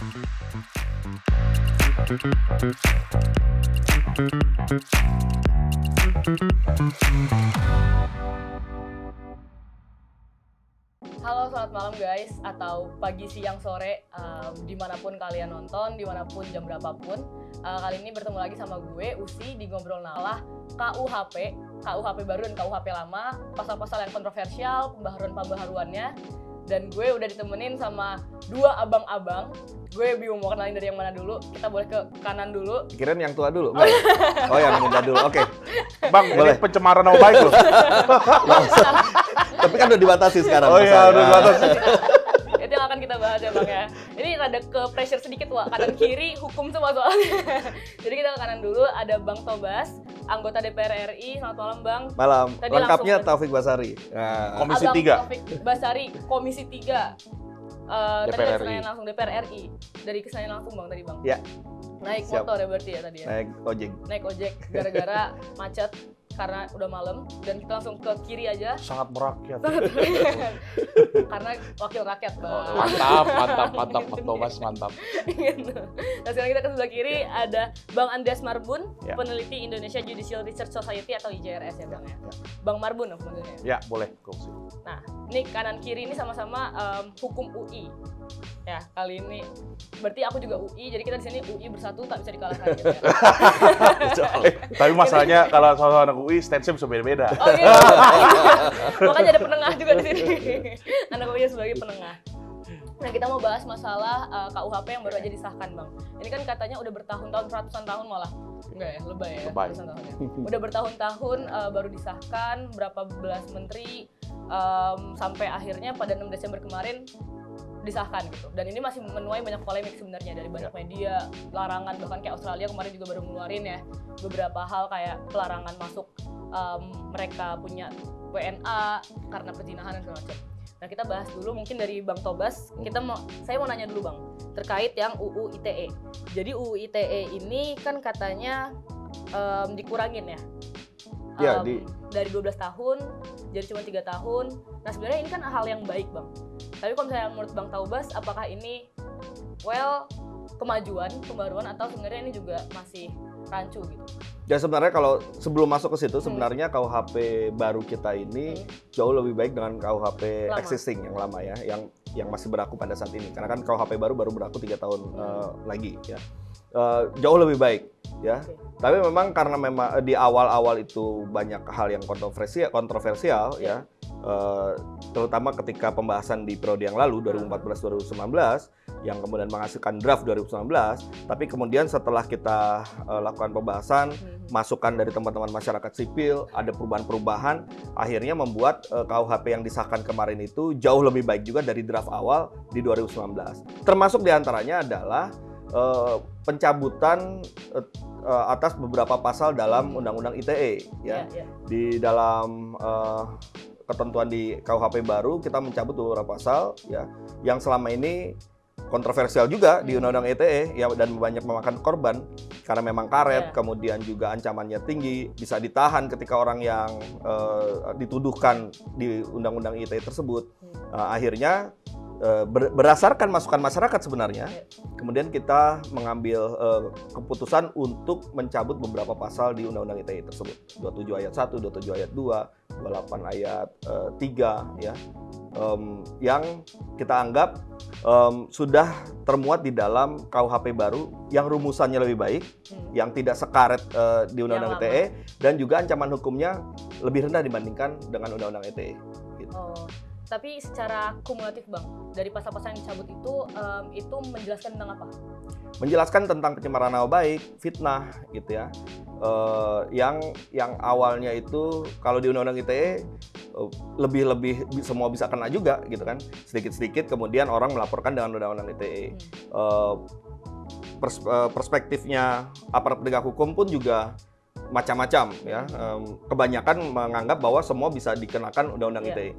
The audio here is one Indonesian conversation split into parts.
Halo, selamat malam guys, atau pagi, siang, sore, dimanapun kalian nonton, dimanapun jam berapapun. Kali ini bertemu lagi sama gue, Usi, di Ngobrol Nalah KUHP baru dan KUHP lama, pasal-pasal yang kontroversial, pembaharuan-pembaharuannya. Dan gue udah ditemenin sama dua abang-abang. Gue bingung mau kenalin dari yang mana dulu. Kita boleh ke kanan dulu. Kirain yang tua dulu. Oh, yang muda dulu. Oke. Bang, boleh pencemaran nama baik loh. Tapi kan udah dibatasi sekarang. Oh iya, udah dibatasi. Itu yang akan kita bahas ya Bang ya. Ini rada ke pressure sedikit Wak, kanan kiri hukum semua soalnya. Jadi kita ke kanan dulu, ada Bang Tobas, anggota DPR RI. Selamat malam Bang. Malam. Tadi Lengkapnya langsung Taufik Basari. Nah. Komisi Abang 3. Taufik Basari, Komisi 3. Tadi DPR dari RI. Senayan langsung DPR RI. Dari Senayan langsung Bang tadi Bang. Ya. Naik Siap. motor ya berarti ya tadi ya. Naik ojek. Gara-gara macet karena udah malam, dan kita langsung ke kiri aja. Sangat merakyat. Karena wakil rakyat Bang. Mantap, Bang Thomas, mantap. Gitu. Nah sekarang kita ke sebelah kiri ada Bang Andreas Marbun, Ya. peneliti Indonesia Judicial Research Society atau IJRS ya Bang ya. Bang Marbun maksudnya. Ya, boleh. Kongsi. Nah, ini kanan kiri ini sama-sama hukum UI. Ya, kali ini berarti aku juga UI, jadi kita di sini UI bersatu tak bisa dikalahkan gitu ya. Tapi masalahnya kalau sama anak UI, stance-nya bisa beda-beda. Oh gitu. Makanya ada penengah juga di sini. Anak UI sebagai penengah. Nah, kita mau bahas masalah KUHP yang baru aja disahkan, Bang. Ini kan katanya udah bertahun-tahun, ratusan tahun malah. Enggak ya, lebay ya, Lebay. ratusan tahun ya. Udah bertahun-tahun baru disahkan, berapa belas menteri, sampai akhirnya pada 6 Desember kemarin disahkan gitu. Dan ini masih menuai banyak polemik sebenarnya dari banyak media, larangan, bahkan kayak Australia kemarin juga baru ngeluarin ya beberapa hal kayak pelarangan masuk mereka punya WNA karena perzinahan dan segala macam. Nah, kita bahas dulu mungkin dari Bang Tobas. Saya mau nanya dulu Bang, terkait yang UU ITE. Jadi UU ITE ini kan katanya dikurangin ya. Ya, dari 12 tahun jadi cuma 3 tahun. Nah, sebenarnya ini kan hal yang baik, Bang. Tapi kalau misalnya menurut Bang Tobas, apakah ini kemajuan, pembaruan, atau sebenarnya ini juga masih rancu gitu? Ya sebenarnya kalau sebelum masuk ke situ, sebenarnya KUHP baru kita ini jauh lebih baik dengan KUHP Lama. existing yang lama ya, yang masih berlaku pada saat ini. Karena kan KUHP baru berlaku 3 tahun lagi ya. Jauh lebih baik ya. Oke. Tapi memang karena memang di awal-awal itu banyak hal yang kontroversial ya. Terutama ketika pembahasan di periode yang lalu 2014-2019 yang kemudian menghasilkan draft 2019, tapi kemudian setelah kita lakukan pembahasan, masukan dari teman-teman masyarakat sipil, ada perubahan-perubahan, akhirnya membuat KUHP yang disahkan kemarin itu jauh lebih baik juga dari draft awal di 2019. Termasuk diantaranya adalah pencabutan atas beberapa pasal dalam Undang-Undang ITE ya. Di dalam ketentuan di KUHP baru kita mencabut beberapa pasal ya yang selama ini kontroversial juga di Undang-Undang ITE ya, dan banyak memakan korban karena memang karet, kemudian juga ancamannya tinggi, bisa ditahan ketika orang yang dituduhkan di Undang-Undang ITE tersebut. Akhirnya berdasarkan masukan masyarakat sebenarnya, kemudian kita mengambil keputusan untuk mencabut beberapa pasal di Undang-Undang ITE tersebut. 27 ayat 1, 27 ayat 2, 28 ayat 3 ya. Yang kita anggap sudah termuat di dalam KUHP baru yang rumusannya lebih baik, yang tidak sekaret di Undang-Undang ITE, dan juga ancaman hukumnya lebih rendah dibandingkan dengan Undang-Undang ITE. Gitu. Oh. Tapi secara kumulatif Bang, dari pasal-pasal yang dicabut itu menjelaskan tentang apa? Menjelaskan tentang pencemaran nama baik, fitnah gitu ya. Yang awalnya itu kalau di Undang-Undang ITE lebih semua bisa kena juga gitu kan. Sedikit-sedikit kemudian orang melaporkan dengan Undang-Undang ITE. Perspektifnya aparat penegak hukum pun juga macam-macam ya. Kebanyakan menganggap bahwa semua bisa dikenakan Undang-Undang ITE.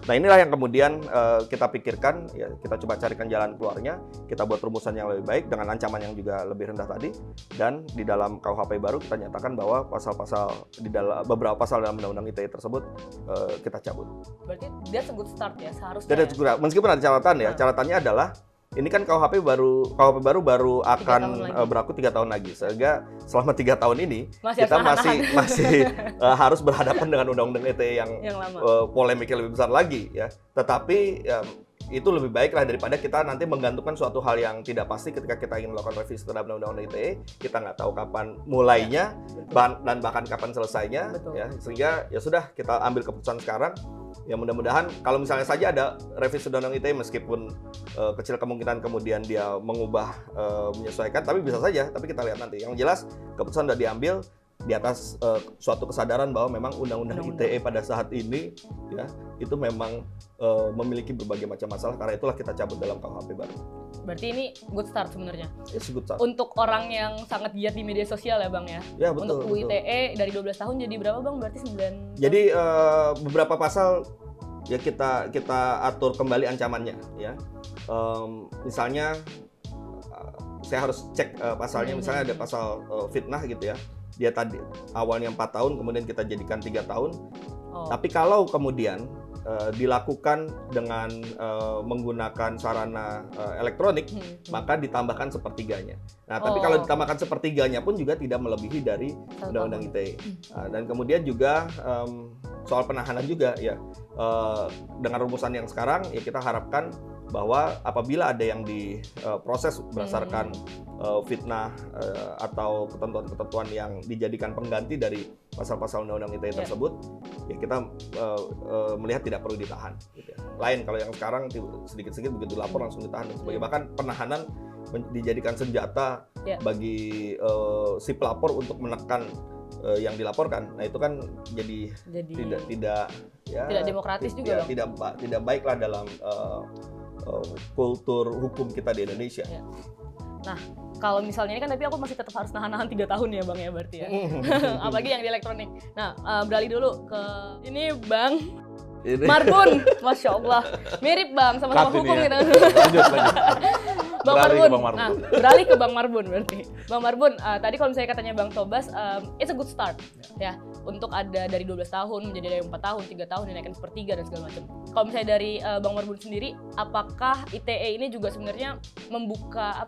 Nah, inilah yang kemudian kita pikirkan ya, kita coba carikan jalan keluarnya, kita buat rumusan yang lebih baik dengan ancaman yang juga lebih rendah tadi, dan di dalam KUHP baru kita nyatakan bahwa pasal-pasal di dalam beberapa pasal dalam Undang-Undang ITE tersebut kita cabut. Berarti dia good start ya seharusnya. Dan meskipun ada catatan ya, catatannya adalah ini kan KUHP baru akan berlaku 3 tahun lagi. Sehingga selama 3 tahun ini kita masih harus berhadapan dengan undang-undang ITE yang polemiknya lebih besar lagi ya. Tetapi itu lebih baik lah daripada kita nanti menggantungkan suatu hal yang tidak pasti ketika kita ingin melakukan revisi terhadap undang-undang ITE. Kita nggak tahu kapan mulainya dan bahkan kapan selesainya. Ya, sehingga ya sudah kita ambil keputusan sekarang. Ya mudah-mudahan kalau misalnya saja ada revisi undang-undang ITE meskipun kecil kemungkinan kemudian dia mengubah menyesuaikan, tapi bisa saja. Tapi kita lihat nanti. Yang jelas keputusan sudah diambil di atas suatu kesadaran bahwa memang undang-undang ITE pada saat ini ya itu memang memiliki berbagai macam masalah, karena itulah kita cabut dalam KUHP baru. Berarti ini good start sebenarnya. It's good start. Untuk orang yang sangat giat di media sosial ya Bang ya. Ya betul. Untuk UITE dari 12 tahun jadi berapa Bang? Berarti 9. Jadi beberapa pasal ya kita atur kembali ancamannya ya. Misalnya saya harus cek pasalnya, misalnya ada pasal fitnah gitu ya. Dia tadi awalnya 4 tahun, kemudian kita jadikan 3 tahun. Tapi kalau kemudian dilakukan dengan menggunakan sarana elektronik, maka ditambahkan sepertiganya. Nah, tapi kalau ditambahkan sepertiganya pun juga tidak melebihi dari undang-undang ITE. Dan kemudian juga soal penahanan juga ya, dengan rumusan yang sekarang ya kita harapkan bahwa apabila ada yang diproses berdasarkan fitnah atau ketentuan-ketentuan yang dijadikan pengganti dari pasal-pasal undang-undang ITE tersebut, ya kita melihat tidak perlu ditahan. Gitu ya. Lain kalau yang sekarang sedikit-sedikit begitu lapor langsung ditahan dan sebagainya. Bahkan penahanan dijadikan senjata bagi si pelapor untuk menekan yang dilaporkan. Nah itu kan jadi tidak demokratis juga, tidak baiklah dalam kultur hukum kita di Indonesia. Ya. Nah, kalau misalnya ini kan tapi aku masih tetap harus nahan 3 tahun ya Bang ya berarti ya. Apalagi yang di elektronik. Nah, beralih dulu ke ini Bang Marbun. Masya Allah, mirip Bang sama-sama hukum ya. gitu. Lanjut. Bang Marbun. Nah, beralih ke Bang Marbun berarti. Bang Marbun, tadi kalau misalnya katanya Bang Tobas, it's a good start ya. Untuk ada dari 12 tahun menjadi dari 4 tahun, 3 tahun dinaikkan sepertiga dan segala macam. Kalau misalnya dari Bang Marbun sendiri, apakah ITE ini juga sebenarnya membuka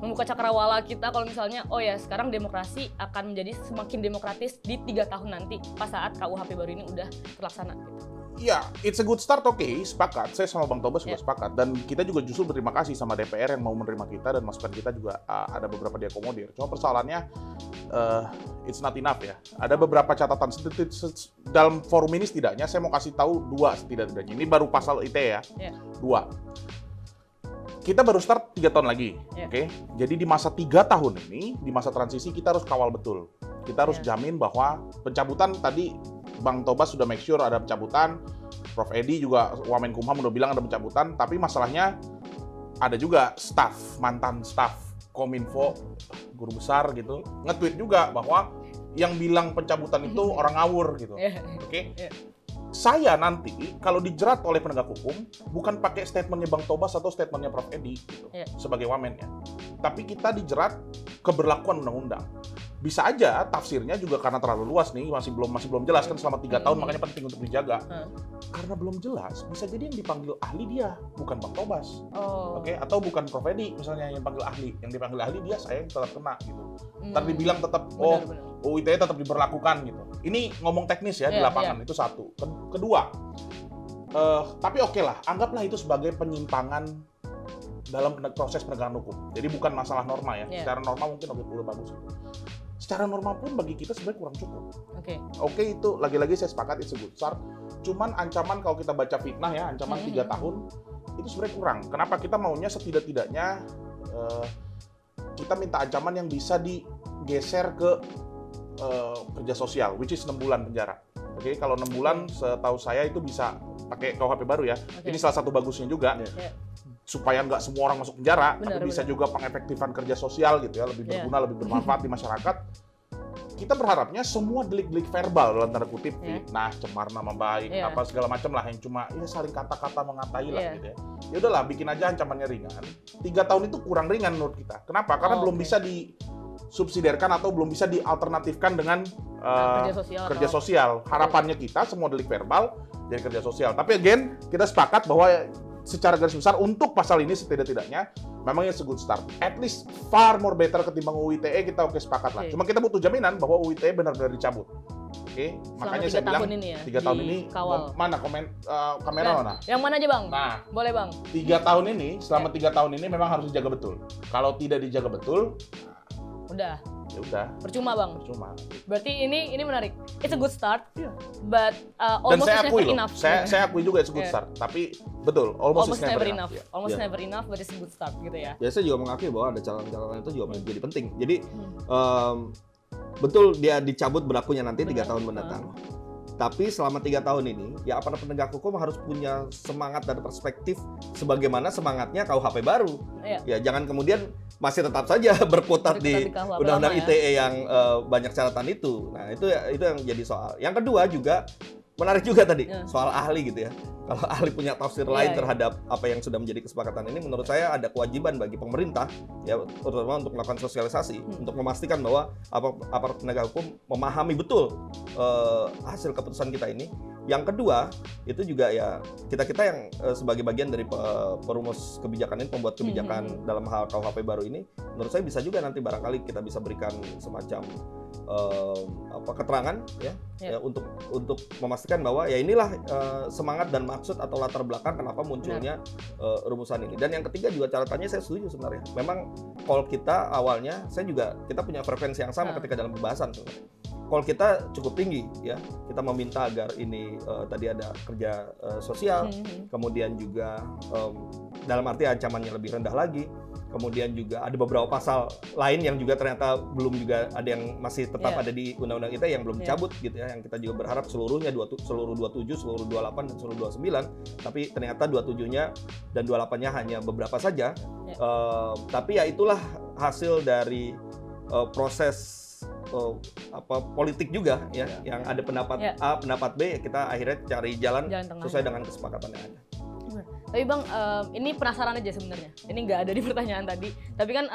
membuka cakrawala kita kalau misalnya sekarang demokrasi akan menjadi semakin demokratis di 3 tahun nanti pas saat KUHP baru ini udah terlaksana gitu. Ya, it's a good start, oke, sepakat. Saya sama Bang Tobas juga sepakat. Dan kita juga justru berterima kasih sama DPR yang mau menerima kita dan masukan kita juga ada beberapa diakomodir. Cuma persoalannya, it's not enough ya. Ada beberapa catatan dalam forum ini setidaknya, saya mau kasih tahu 2 setidaknya. Ini baru pasal ITE ya, 2. Kita baru start 3 tahun lagi, oke? Jadi di masa 3 tahun ini, di masa transisi kita harus kawal betul. Kita harus jamin bahwa pencabutan tadi, Bang Tobas sudah make sure ada pencabutan, Prof. Edi juga Wamenkumham udah bilang ada pencabutan, tapi masalahnya ada juga mantan staf Kominfo, guru besar gitu, nge-tweet juga bahwa yang bilang pencabutan itu orang ngawur gitu. Oke? Saya nanti kalau dijerat oleh penegak hukum bukan pakai statementnya Bang Tobas atau statementnya Prof. Edi gitu, sebagai wamen ya. Tapi kita dijerat keberlakuan undang-undang. Bisa aja tafsirnya juga karena terlalu luas nih, masih belum jelas kan selama 3 tahun, makanya penting untuk dijaga. Karena belum jelas, bisa jadi yang dipanggil ahli dia, bukan Bang Tobas. Oke? Atau bukan Prof. Edi misalnya yang panggil ahli. Yang dipanggil ahli dia, saya yang tetap kena gitu. Ntar dibilang tetap, UITE tetap diberlakukan gitu. Ini ngomong teknis ya di lapangan, itu satu. Kedua, tapi oke lah, anggaplah itu sebagai penyimpangan dalam proses penegakan hukum. Jadi bukan masalah norma ya. Secara norma mungkin udah bagus. Secara norma pun bagi kita sebenarnya kurang cukup. Oke, itu lagi-lagi saya sepakat it's a good start. Cuman ancaman kalau kita baca fitnah ya, ancaman 3 tahun itu sebenarnya kurang. Kenapa kita maunya setidak-tidaknya kita minta ancaman yang bisa digeser ke kerja sosial, which is 6 bulan penjara. Oke, kalau 6 bulan setahu saya itu bisa pakai KUHP baru ya. Ini salah satu bagusnya juga. Supaya nggak semua orang masuk penjara, tapi bisa juga pengefektifan kerja sosial gitu ya, lebih berguna, lebih bermanfaat di masyarakat. Kita berharapnya semua delik-delik verbal dalam tanda kutip, fitnah, cemar nama baik, apa segala macam lah yang cuma saling kata-kata mengatai lah gitu ya. Ya udahlah, bikin aja ancamannya ringan. 3 tahun itu kurang ringan menurut kita. Kenapa? Karena belum bisa disubsidiarkan atau belum bisa dialternatifkan dengan kerja sosial. Harapannya kita semua delik verbal jadi kerja sosial. Tapi again, kita sepakat bahwa secara garis besar untuk pasal ini setidak-tidaknya memang it's a good start. At least far more better ketimbang UU ITE, kita sepakat lah. Cuma kita butuh jaminan bahwa UU ITE benar-benar dicabut. Oke, makanya saya bilang 3 tahun ini mana kamera mana? Yang mana aja bang? Nah, boleh bang. 3 tahun ini, selama 3 tahun ini memang harus dijaga betul. Kalau tidak dijaga betul, udah. Ya udah. Percuma bang. Percuma. Berarti ini menarik. It's a good start, but dan almost saya akui never enough. Saya akui juga it's a good start. Tapi betul, almost never enough. Almost never enough, but it's a good start gitu ya. Ya saya juga mengakui bahwa ada catatan itu juga menjadi penting. Jadi betul dia dicabut berlakunya nanti 3 tahun mendatang. Tapi selama 3 tahun ini, ya aparat penegak hukum harus punya semangat dan perspektif sebagaimana semangatnya KUHP baru. Ya jangan kemudian masih tetap saja berputar di Undang-Undang ITE yang banyak catatan itu. Nah itu yang jadi soal. Yang kedua juga menarik juga tadi soal ahli gitu ya. Kalau ahli punya tafsir lain terhadap apa yang sudah menjadi kesepakatan ini, menurut saya ada kewajiban bagi pemerintah, ya terutama untuk melakukan sosialisasi, untuk memastikan bahwa aparat penegak hukum memahami betul hasil keputusan kita ini. Yang kedua, itu juga ya kita yang sebagai bagian dari perumus kebijakan ini, pembuat kebijakan dalam hal KUHP baru ini, menurut saya bisa juga nanti barangkali kita bisa berikan semacam keterangan ya untuk memastikan bahwa ya inilah semangat dan maksud atau latar belakang kenapa munculnya rumusan ini. Dan yang ketiga juga catatannya saya setuju sebenarnya. Memang call kita awalnya kita punya frekuensi yang sama ketika dalam pembahasan sebenarnya. Call kita cukup tinggi ya. Kita meminta agar ini tadi ada kerja sosial, kemudian juga dalam arti ancamannya lebih rendah lagi. Kemudian juga ada beberapa pasal lain yang juga ternyata belum juga ada yang masih tetap ada di Undang-Undang ITE yang belum dicabut gitu ya, yang kita juga berharap seluruhnya seluruh 27, seluruh 28 dan seluruh 29, tapi ternyata 27-nya dan 28-nya hanya beberapa saja. Tapi ya itulah hasil dari proses politik juga ya, yang ada pendapat A, pendapat B, kita akhirnya cari jalan sesuai dengan kesepakatan yang ada. Tapi bang, ini penasaran aja sebenarnya. Ini nggak ada di pertanyaan tadi. Tapi kan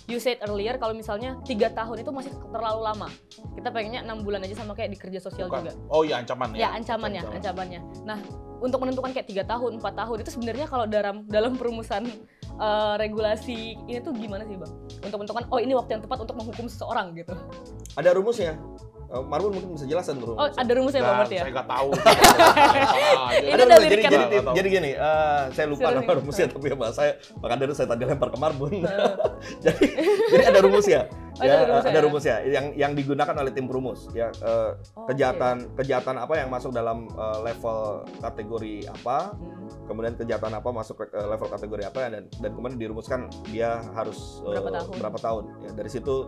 you said earlier kalau misalnya 3 tahun itu masih terlalu lama. Kita pengennya 6 bulan aja sama kayak di kerja sosial juga. Oh iya, ancamannya. Ya ancamannya. Nah, untuk menentukan kayak 3 tahun, 4 tahun itu sebenarnya kalau dalam perumusan regulasi ini tuh gimana sih bang? Untuk menentukan ini waktu yang tepat untuk menghukum seseorang gitu. Ada rumusnya. Marbun mungkin bisa jelasin rumusnya. Oh, ada rumusnya Bang Marty ya? Saya nggak tahu. Ini dari jadi gini, saya lupa nama rumusnya, tapi ya bahasa Pak Kader saya tadi lempar ke Marbun. jadi ada rumusnya. Ada rumusnya yang digunakan oleh tim perumus ya. Kejahatan apa yang masuk dalam level kategori apa, kemudian kejahatan apa masuk ke level kategori apa, dan kemudian dirumuskan dia harus berapa tahun. Ya, dari situ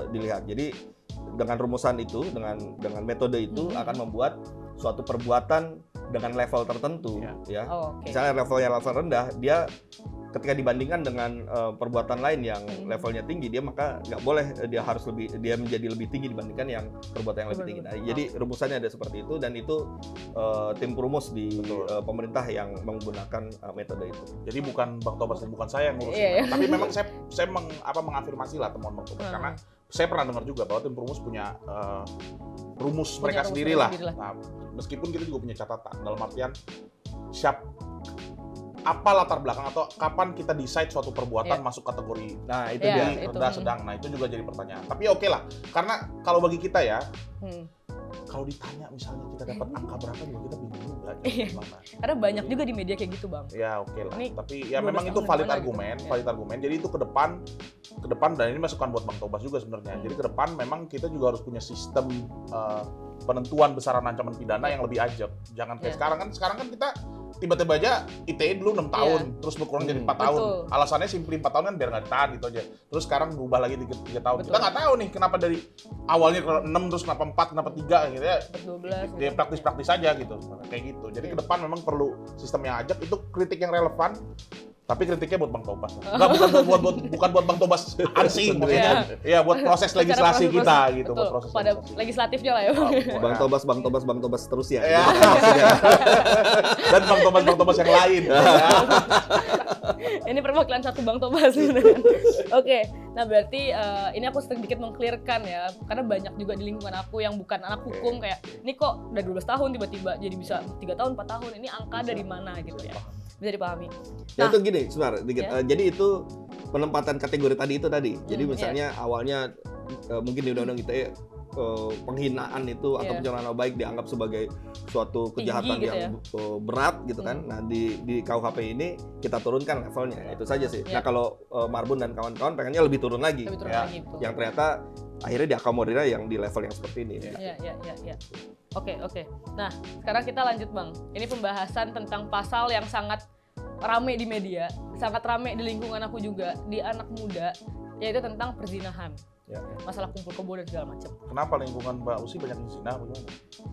dilihat. Jadi dengan rumusan itu, dengan metode itu akan membuat suatu perbuatan dengan level tertentu, ya. Misalnya level rendah, dia ketika dibandingkan dengan perbuatan lain yang levelnya tinggi, dia maka nggak boleh, dia menjadi lebih tinggi dibandingkan yang perbuatan yang lebih tinggi. Nah, jadi rumusannya ada seperti itu, dan itu tim perumus di pemerintah yang menggunakan metode itu. Jadi bukan Bang Tobas dan bukan saya yang ngurusin, tapi memang saya mengafirmasi lah temuan Bang Tobas, karena saya pernah dengar juga bahwa tim perumus punya rumus mereka sendiri lah. Nah, meskipun kita juga punya catatan dalam artian apa latar belakang atau kapan kita decide suatu perbuatan masuk kategori itu dia rendah sedang. Nah, itu juga jadi pertanyaan. Tapi oke lah, karena kalau bagi kita ya, kalau ditanya misalnya kita dapat angka berapa juga kita bingung juga. Karena banyak juga di media kayak gitu bang. Ya oke lah. Tapi ya memang itu valid argumen, Jadi itu ke depan dan ini masukan buat Bang Tobas juga sebenarnya. Jadi ke depan memang kita juga harus punya sistem penentuan besaran ancaman pidana yang lebih ajak. Jangan kayak sekarang kan kita tiba-tiba aja ITE dulu 6 tahun, terus berkurang jadi 4 tahun. Alasannya simply 4 tahun kan biar nggak ditahan gitu aja. Terus sekarang berubah lagi 3 tahun. Kita nggak tahu nih kenapa dari awalnya ke 6, terus kenapa 4, kenapa 3 gitu ya. 12. Dia praktis-praktis aja gitu. Kayak gitu. Jadi ke depan memang perlu sistem yang ajak, itu kritik yang relevan. Tapi kritiknya buat Bang Tobas. Enggak, bukan buat Bang Tobas ansi maksudnya. Ya, buat proses legislasi kita gitu, buat proses pada legislatifnya lah ya. Bang Tobas terus ya. Dan Bang Tobas yang lain. Ini perwakilan satu Bang Tobas sebenarnya. Oke, Nah berarti ini aku sedikit meng-clearkan ya, karena banyak juga di lingkungan aku yang bukan anak hukum kayak, ini kok udah 12 tahun tiba-tiba jadi bisa 3 tahun, 4 tahun, ini angka dari mana gitu ya. Bisa dipahami. Ya itu gini, sebentar, jadi itu penempatan kategori tadi. Jadi misalnya awalnya mungkin di undang-undang ITE penghinaan itu atau pencemaran nama baik dianggap sebagai suatu kejahatan gitu yang berat gitu kan. Nah di KUHP ini kita turunkan levelnya, itu saja sih. Nah kalau Marbun dan kawan-kawan pengennya lebih turun lagi, yang ternyata akhirnya diakomodir yang di level yang seperti ini. Iya. Oke. Nah sekarang kita lanjut Bang. Ini pembahasan tentang pasal yang sangat rame di media, sangat rame di lingkungan aku juga, di anak muda, yaitu tentang perzinahan. Masalah kumpul kebo dan segala macam. Kenapa lingkungan Mbak Usi banyak yang zina?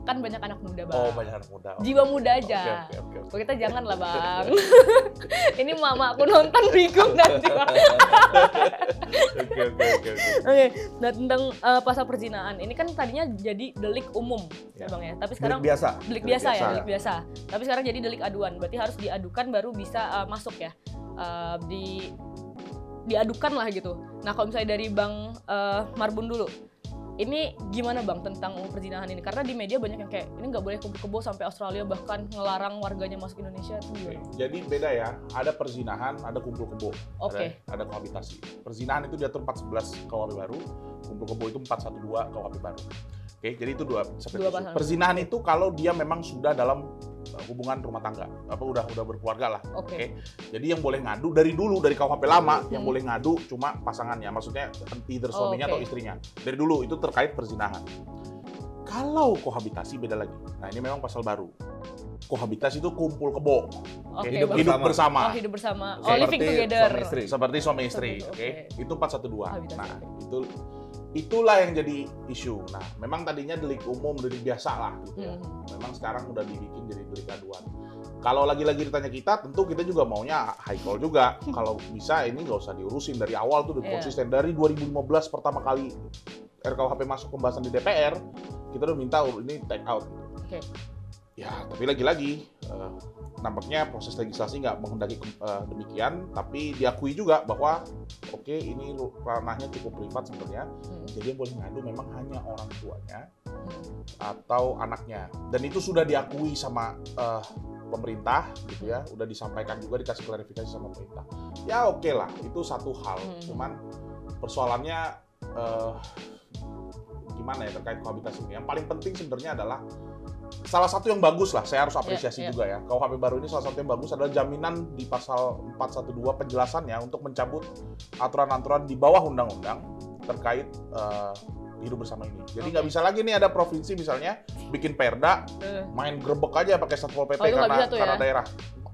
Kan banyak anak muda Bang. Oh banyak anak muda. Jiwa muda aja. Oke. Kita jangan lah Bang. Ini mama aku nonton bingung nanti. Oke. Nah tentang pasal perzinahan ini kan tadinya jadi delik umum ya Bang ya. Tapi sekarang delik biasa. Tapi sekarang jadi delik aduan. Berarti harus diadukan baru bisa masuk ya. Diadukan lah gitu. Nah kalau misalnya dari Bang Marbun dulu, ini gimana Bang tentang perzinahan ini? Karena di media banyak yang kayak ini nggak boleh kumpul kebo sampai Australia, bahkan ngelarang warganya masuk Indonesia. Jadi beda ya, ada perzinahan, ada kumpul kebo, ada kohabitasi. Perzinahan itu diatur 411 KUHP baru, kumpul kebo itu 412 KUHP baru. Oke, jadi itu dua pasal. Perzinahan itu kalau dia memang sudah dalam hubungan rumah tangga, udah berkeluarga lah. Oke. Jadi yang boleh ngadu dari KUHP lama, yang boleh ngadu cuma pasangannya, maksudnya either suaminya atau istrinya. Dari dulu itu terkait perzinahan. Kalau kohabitasi beda lagi. Nah ini memang pasal baru. Kohabitasi itu kumpul kebo, hidup bersama. Hidup bersama. Living together. Seperti suami istri. Oke. Itu 412. Nah itulah yang jadi isu. Nah, memang tadinya delik umum, delik biasa lah gitu ya. Memang sekarang udah dibikin jadi delik aduan. Kalau lagi-lagi ditanya kita, tentu kita juga maunya high call juga. Kalau bisa ini nggak usah diurusin dari awal tuh udah konsisten. Dari 2015 pertama kali RKUHP masuk pembahasan di DPR, kita udah minta ini take out. Ya, tapi lagi-lagi nampaknya proses legislasi nggak menghendaki demikian, tapi diakui juga bahwa ini ranahnya cukup privat sebenarnya. Jadi yang boleh ngadu memang hanya orang tuanya atau anaknya, dan itu sudah diakui sama pemerintah gitu ya, udah disampaikan juga, dikasih klarifikasi sama pemerintah. Ya lah, itu satu hal. Cuman persoalannya gimana ya terkait kohabitasi ini. Yang paling penting sebenarnya adalah salah satu yang bagus lah, saya harus apresiasi juga ya. KUHP baru ini salah satu yang bagus adalah jaminan di pasal 412 penjelasannya untuk mencabut aturan-aturan di bawah undang-undang terkait hidup bersama ini. Jadi nggak bisa lagi nih ada provinsi misalnya bikin perda, main grebek aja pakai Satpol PP karena daerah.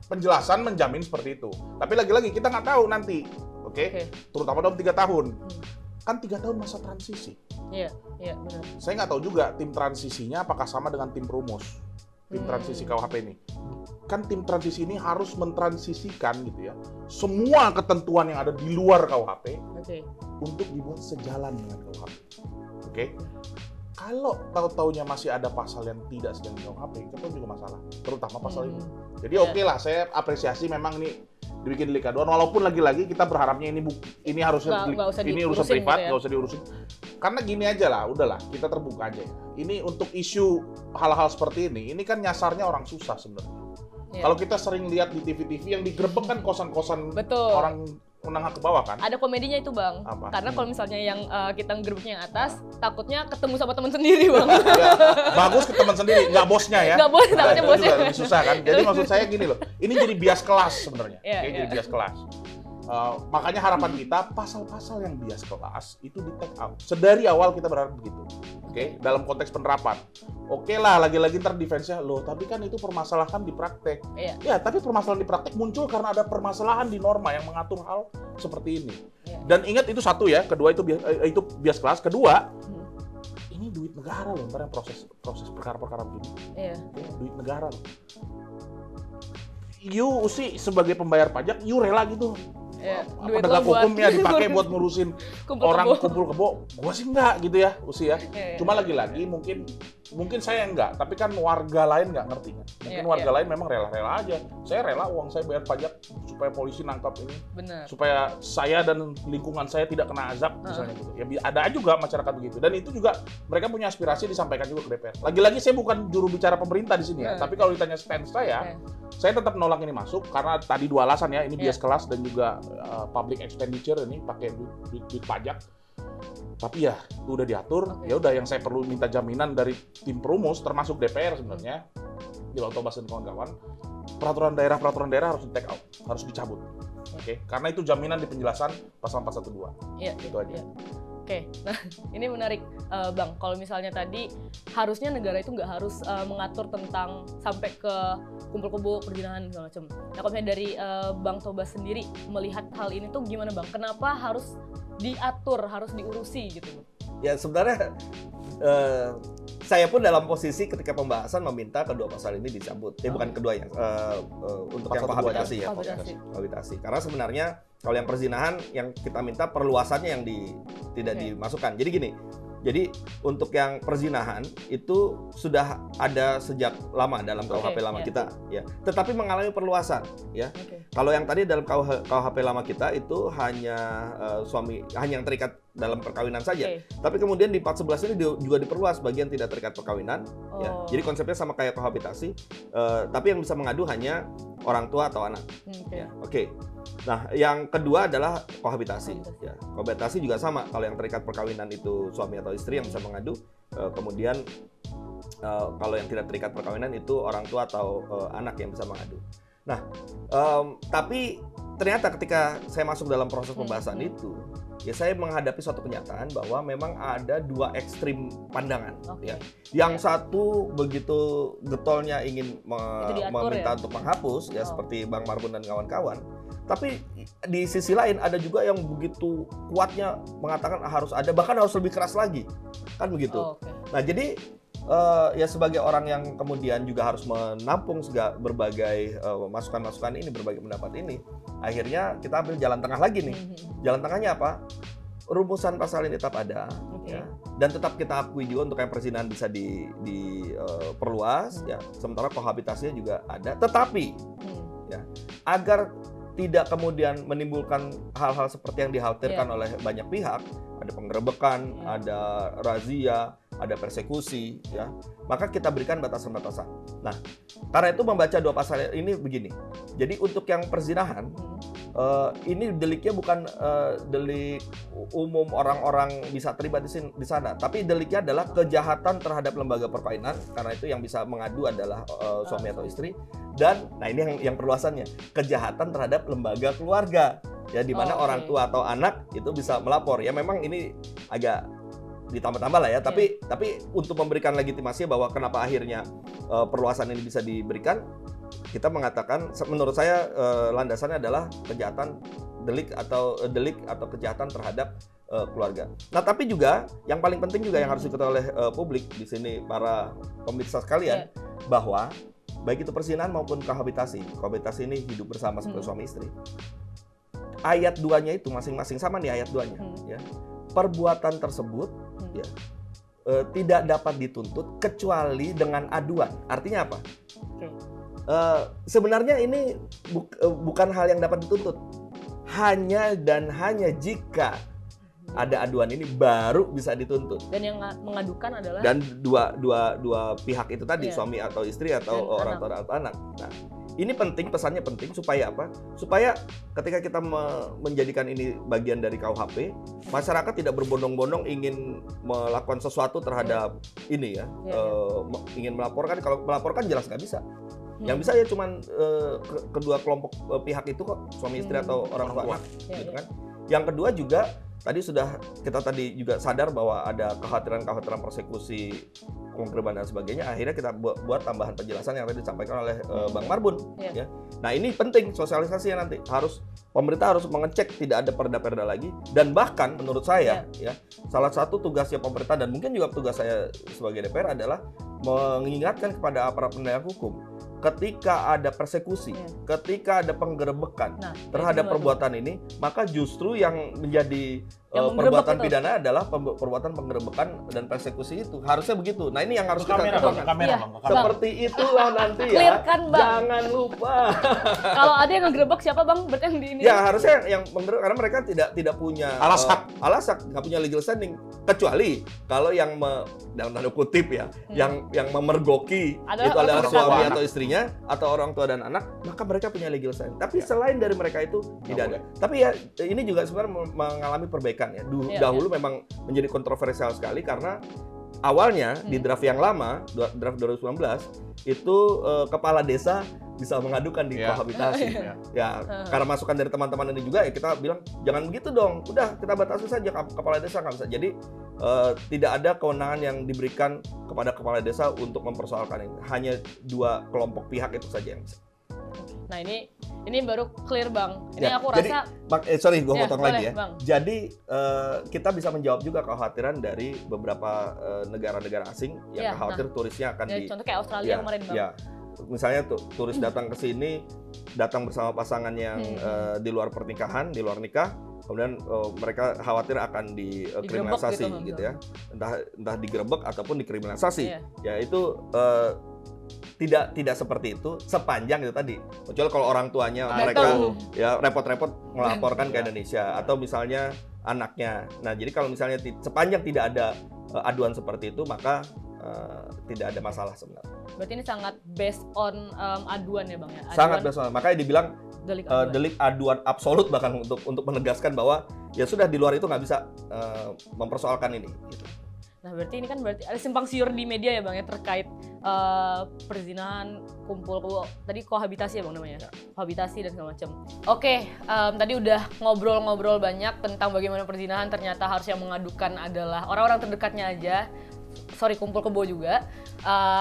Penjelasan menjamin seperti itu. Tapi lagi-lagi kita nggak tahu nanti, terutama dalam 3 tahun. Kan 3 tahun masa transisi. Iya benar. Saya nggak tahu juga tim transisinya apakah sama dengan tim perumus, tim transisi KUHP ini. Kan tim transisi ini harus mentransisikan gitu ya semua ketentuan yang ada di luar KUHP untuk dibuat sejalan dengan KUHP. Kalau tahu-taunya masih ada pasal yang tidak sejalan dengan KUHP, itu juga masalah, terutama pasal ini. Jadi lah, saya apresiasi memang ini dibikin delik aduan, walaupun lagi-lagi kita berharapnya ini harusnya ini urusan privat, nggak usah diurusin. Karena gini aja lah, udahlah kita terbuka aja ya. Ini untuk isu hal-hal seperti ini kan nyasarnya orang susah sebenarnya. Kalau kita sering lihat di TV-TV yang digerebek kan kosan-kosan orang menengah ke bawah kan. Ada komedinya itu Bang. Karena kalau misalnya yang kita ngegerebeknya yang atas, takutnya ketemu sama teman sendiri Bang. Ya, bagus ke teman sendiri, nggak bosnya ya. Nggak bos, takutnya bosnya. Juga lebih susah kan. Jadi maksud saya gini loh, ini jadi bias kelas sebenarnya. Jadi bias kelas. Makanya harapan kita pasal-pasal yang bias kelas itu di take out. Sedari awal kita berharap begitu. Dalam konteks penerapan. Lah, lagi-lagi ntar defense-nya loh, tapi kan itu permasalahan di praktek. Ya, tapi permasalahan di praktek muncul karena ada permasalahan di norma yang mengatur hal seperti ini. Dan ingat itu satu ya, kedua itu bias kelas, kedua ini duit negara loh, ntar yang proses perkara-perkara begini. Duit negara loh. You sih sebagai pembayar pajak, you rela gitu. Penegak hukumnya dipakai buat ngurusin orang kumpul kebo, gua sih enggak gitu ya, Usi ya. Cuma lagi-lagi mungkin mungkin saya enggak, tapi kan warga lain nggak ngerti kan. Mungkin warga lain memang rela-rela aja. Saya rela uang saya bayar pajak supaya polisi nangkap ini. Bener. Supaya saya dan lingkungan saya tidak kena azab misalnya gitu. Ya ada juga masyarakat begitu. Dan itu juga mereka punya aspirasi disampaikan juga ke DPR. Lagi-lagi saya bukan juru bicara pemerintah di sini ya, tapi kalau ditanya stance saya tetap nolak ini masuk karena tadi 2 alasan ya, ini bias kelas dan juga public expenditure, ini pakai duit pajak. Tapi ya itu udah diatur, ya udah yang saya perlu minta jaminan dari tim perumus termasuk DPR sebenarnya di Bang Tobas dan kawan-kawan, peraturan daerah harus di take out, harus dicabut. Oke, karena itu jaminan di penjelasan pasal 412. Iya, itu aja. Oke, nah ini menarik Bang, kalau misalnya tadi harusnya negara itu nggak harus mengatur tentang sampai ke kumpul kebo, perzinahan segala macam. Nah kalau misalnya dari Bang Tobas sendiri melihat hal ini tuh gimana Bang? Kenapa harus diatur, harus diurusi gitu? Ya sebenarnya saya pun dalam posisi ketika pembahasan meminta kedua pasal ini dicabut. Bukan keduanya, untuk yang kohabitasi ya. Kohabitasi. Karena sebenarnya kalau yang perzinahan yang kita minta perluasannya yang tidak dimasukkan. Jadi gini, jadi untuk yang perzinahan itu sudah ada sejak lama dalam KUHP lama kita, ya. Tetapi mengalami perluasan, ya. Kalau yang tadi dalam KUHP lama kita itu hanya hanya yang terikat dalam perkawinan saja. Tapi kemudian di 411 ini juga diperluas bagian tidak terikat perkawinan, ya. Jadi konsepnya sama kayak kohabitasi, tapi yang bisa mengadu hanya orang tua atau anak. Ya. Nah, yang kedua adalah kohabitasi. Ya. Kohabitasi juga sama. Kalau yang terikat perkawinan itu suami atau istri yang bisa mengadu. Kemudian kalau yang tidak terikat perkawinan itu orang tua atau anak yang bisa mengadu. Nah, tapi ternyata ketika saya masuk dalam proses pembahasan itu, ya saya menghadapi suatu kenyataan bahwa memang ada 2 ekstrim pandangan. Ya. Yang satu begitu getolnya ingin meminta untuk menghapus, ya seperti Bang Marbun dan kawan-kawan. Tapi di sisi lain ada juga yang begitu kuatnya mengatakan harus ada, bahkan harus lebih keras lagi, kan begitu. Nah jadi ya sebagai orang yang kemudian juga harus menampung berbagai masukan-masukan ini, berbagai pendapat ini, akhirnya kita ambil jalan tengah lagi nih. Jalan tengahnya apa? Rumusan pasal ini tetap ada, ya, dan tetap kita akui juga untuk yang perzinahan bisa diperluas, ya. Sementara kohabitasinya juga ada, tetapi ya agar tidak kemudian menimbulkan hal-hal seperti yang dikhawatirkan oleh banyak pihak, ada penggerebekan, ada razia, ada persekusi, ya, maka kita berikan batasan-batasan. Nah, karena itu membaca 2 pasal ini begini. Jadi untuk yang perzinahan, ini deliknya bukan delik umum orang-orang bisa terlibat di sana, tapi deliknya adalah kejahatan terhadap lembaga perkawinan, karena itu yang bisa mengadu adalah suami atau istri. Dan, nah ini yang perluasannya, kejahatan terhadap lembaga keluarga, ya, di mana orang tua atau anak itu bisa melapor. Ya memang ini agak ditambah-tambah lah ya, tapi untuk memberikan legitimasi bahwa kenapa akhirnya perluasan ini bisa diberikan, kita mengatakan, menurut saya landasannya adalah kejahatan delik atau kejahatan terhadap keluarga. Nah tapi juga yang paling penting juga yang harus diketahui oleh publik di sini, para pemirsa sekalian, bahwa baik itu perzinahan maupun kohabitasi ini hidup bersama seperti suami istri. Ayat 2-nya itu masing-masing sama nih ayat 2-nya, ya. Perbuatan tersebut ya, tidak dapat dituntut kecuali dengan aduan. Artinya apa? Sebenarnya ini bukan hal yang dapat dituntut. Hanya dan hanya jika ada aduan ini baru bisa dituntut. Dan yang mengadukan adalah dua pihak itu tadi, suami atau istri atau orang tua atau anak. Nah, ini penting, pesannya penting supaya apa? Supaya ketika kita menjadikan ini bagian dari KUHP, masyarakat tidak berbondong-bondong ingin melakukan sesuatu terhadap ini ya. Ingin melaporkan, kalau melaporkan jelas nggak bisa. Yang bisa ya cuman kedua kelompok pihak itu kok, suami istri atau orang tua anak, gitu kan. Yang kedua juga tadi kita juga sadar bahwa ada kekhawatiran persekusi, penggerbekan dan sebagainya. Akhirnya kita buat tambahan penjelasan yang tadi disampaikan oleh Bang Marbun. Ya. Nah ini penting sosialisasinya, nanti pemerintah harus mengecek tidak ada perda-perda lagi. Dan bahkan menurut saya, ya, salah satu tugasnya pemerintah dan mungkin juga tugas saya sebagai DPR adalah mengingatkan kepada aparat penegak hukum ketika ada persekusi, ketika ada penggerebekan terhadap perbuatan ini, maka justru yang menjadi perbuatan pidana adalah perbuatan penggerebekan dan persekusi itu. Harusnya begitu. Nah, ini yang harus kita katakan. Seperti itulah nanti ya. Jangan lupa. Kalau ada yang ngegerebek siapa Bang? Berarti yang di ini. Ya, harusnya yang menggerebek karena mereka tidak punya alasan, nggak punya legal standing, kecuali kalau yang dalam tanda kutip ya, yang memergoki itu adalah suami atau istrinya atau orang tua dan anak, maka mereka punya legal standing. Tapi selain dari mereka itu tidak ada. Tapi ya ini juga sebenarnya mengalami perbaikan ya. Dahulu memang menjadi kontroversial sekali karena awalnya di draft yang lama, draft 2019 itu kepala desa bisa mengadukan di kohabitasi. Karena masukan dari teman-teman ini juga ya kita bilang jangan begitu dong. Udah kita batasi saja kepala desa nggak bisa. Jadi tidak ada kewenangan yang diberikan kepada kepala desa untuk mempersoalkan ini. Hanya 2 kelompok pihak itu saja yang bisa. Nah ini baru clear Bang. Ini aku rasa. Sorry, gue potong lagi ya. Bang. Jadi kita bisa menjawab juga kekhawatiran dari beberapa negara-negara asing yang khawatir turisnya akan contoh kayak Australia kemarin Bang. Ya. Misalnya turis datang ke sini, datang bersama pasangan yang di luar pernikahan, di luar nikah, kemudian mereka khawatir akan dikriminalisasi gitu ya. Entah digerebek ataupun dikriminalisasi. Ya itu tidak seperti itu sepanjang itu tadi. Kecuali kalau orang tuanya mereka ya repot-repot melaporkan ke Indonesia atau misalnya anaknya. Nah, jadi kalau misalnya sepanjang tidak ada aduan seperti itu maka tidak ada masalah sebenarnya. Berarti ini sangat based on aduan ya Bang ya. Sangat based on. Makanya dibilang delik aduan absolut bahkan untuk menegaskan bahwa ya sudah di luar itu nggak bisa mempersoalkan ini gitu. Nah, berarti ini kan ada simpang siur di media ya Bang ya terkait perzinahan, tadi kohabitasi ya Bang namanya. Kohabitasi dan segala macam. Oke, tadi udah ngobrol-ngobrol banyak tentang bagaimana perzinahan ternyata harus yang mengadukan adalah orang-orang terdekatnya aja. Kumpul kebo juga.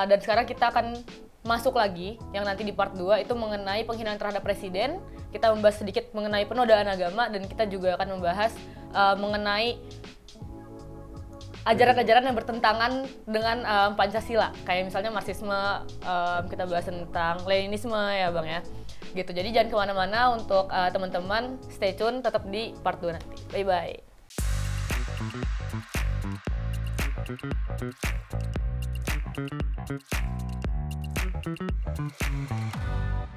Dan sekarang kita akan masuk lagi yang nanti di part 2 itu mengenai penghinaan terhadap presiden. Kita membahas sedikit mengenai penodaan agama dan kita juga akan membahas mengenai ajaran-ajaran yang bertentangan dengan Pancasila. Kayak misalnya Marxisme, kita bahas tentang Leninisme ya Bang ya. Gitu. Jadi jangan kemana-mana untuk teman-teman stay tune tetap di part 2 nanti. Bye-bye. Thank you.